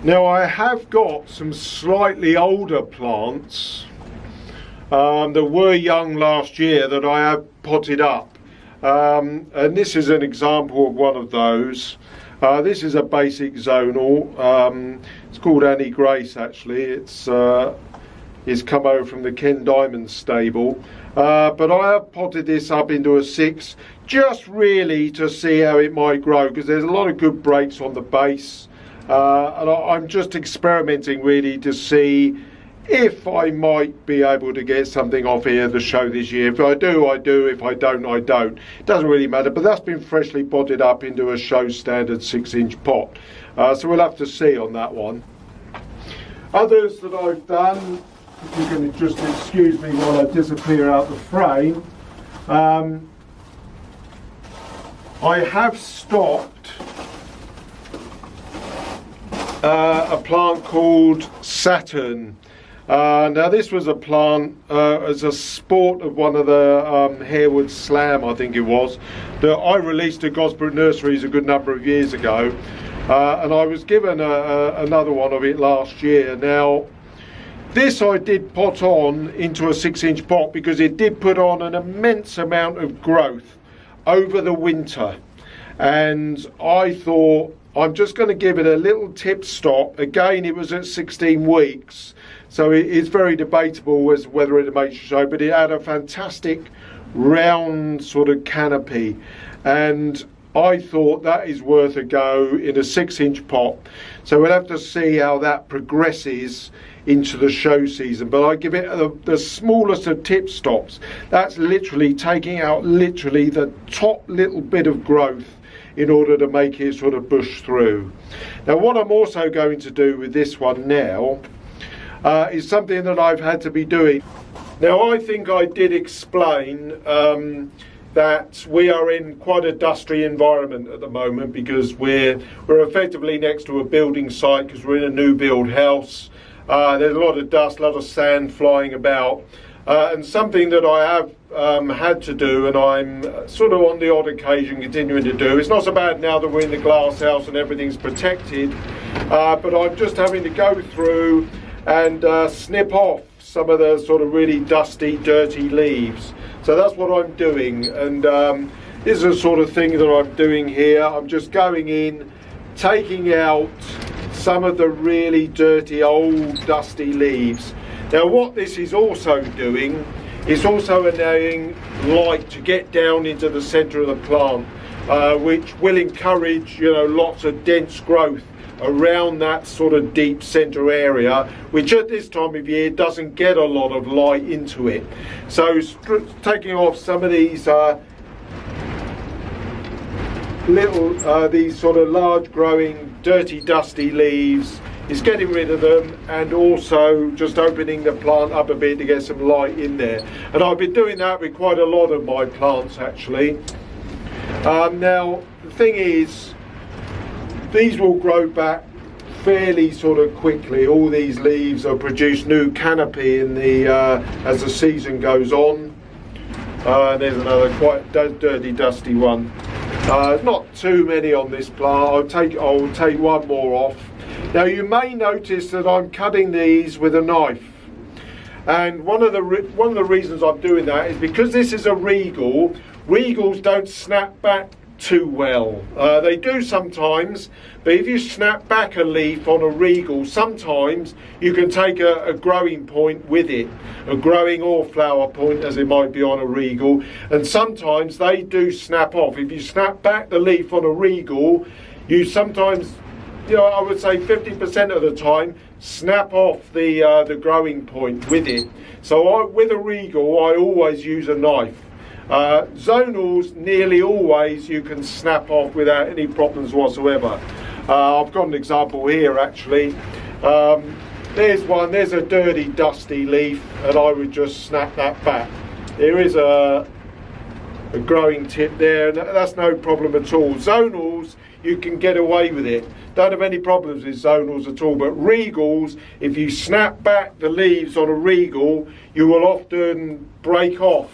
Now I have got some slightly older plants that were young last year that I have potted up, and this is an example of one of those. This is a basic zonal. It's called Annie Grace actually. It's come over from the Ken Diamond stable, but I have potted this up into a 6 just really to see how it might grow, because there's a lot of good breaks on the base, and I'm just experimenting really to see if I might be able to get something off here to show this year. If I do, I do. If I don't, I don't. It doesn't really matter, but that's been freshly potted up into a show standard 6-inch pot, so we'll have to see on that one. Others that I've done, if you can just excuse me while I disappear out the frame, I have stocked a plant called Saturn. Now this was a plant as a sport of one of the Harewood Slam, I think it was, that I released at Gosborough Nurseries a good number of years ago, and I was given another one of it last year. Now this I did pot on into a 6-inch pot because it did put on an immense amount of growth over the winter, and I thought I'm just going to give it a little tip stop. Again, it was at 16 weeks, so it's very debatable as whether it makes a show, but it had a fantastic round sort of canopy, and I thought that is worth a go in a 6-inch pot. So we'll have to see how that progresses into the show season, but I give it the smallest of tip stops. That's literally taking out literally the top little bit of growth in order to make it sort of bush through. Now what I'm also going to do with this one now is something that I've had to be doing. Now I think I did explain that we are in quite a dusty environment at the moment because we're effectively next to a building site because we're in a new build house. There's a lot of dust, a lot of sand flying about, and something that I have had to do, and I'm sort of on the odd occasion continuing to do. It's not so bad now that we're in the glass house and everything's protected, but I'm just having to go through and snip off some of the sort of really dusty, dirty leaves. So that's what I'm doing, and this is the sort of thing that I'm doing here. I'm just going in, taking out some of the really dirty, old, dusty leaves. Now what this is also doing is also allowing light to get down into the centre of the plant, which will encourage, you know, lots of dense growth around that sort of deep centre area, which at this time of year doesn't get a lot of light into it. So taking off some of these these sort of large growing dirty dusty leaves is getting rid of them, and also just opening the plant up a bit to get some light in there. And I've been doing that with quite a lot of my plants actually. Now the thing is, these will grow back fairly sort of quickly. All these leaves will produce new canopy in the as the season goes on. There's another quite dirty dusty one. Not too many on this plant. I'll take one more off. Now you may notice that I'm cutting these with a knife, and one of the reasons I'm doing that is because this is a regal. Regals don't snap back too well. They do sometimes, but if you snap back a leaf on a regal, sometimes you can take a growing point with it, a growing or flower point as it might be on a regal, and sometimes they do snap off. If you snap back the leaf on a regal, you sometimes, you know, I would say 50% of the time snap off the growing point with it. So with a regal I always use a knife. Zonals nearly always you can snap off without any problems whatsoever. I've got an example here actually. There's a dirty dusty leaf, and I would just snap that back. There is a growing tip there, and that's no problem at all. Zonals, you can get away with it. Don't have any problems with zonals at all, but regals, if you snap back the leaves on a regal, you will often break off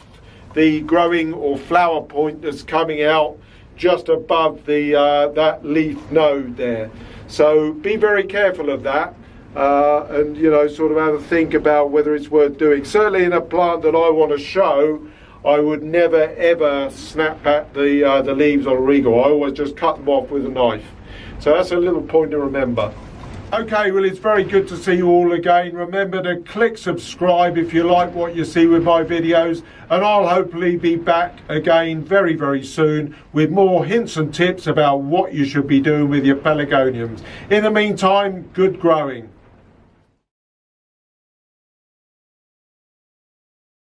the growing or flower point that's coming out just above the that leaf node there. So be very careful of that. And you know, sort of have a think about whether it's worth doing. Certainly in a plant that I want to show, I would never ever snap back the leaves on a regal. I always just cut them off with a knife. So that's a little point to remember. Okay, well, it's very good to see you all again. Remember to click subscribe if you like what you see with my videos, and I'll hopefully be back again very, very soon with more hints and tips about what you should be doing with your pelargoniums. In the meantime, good growing.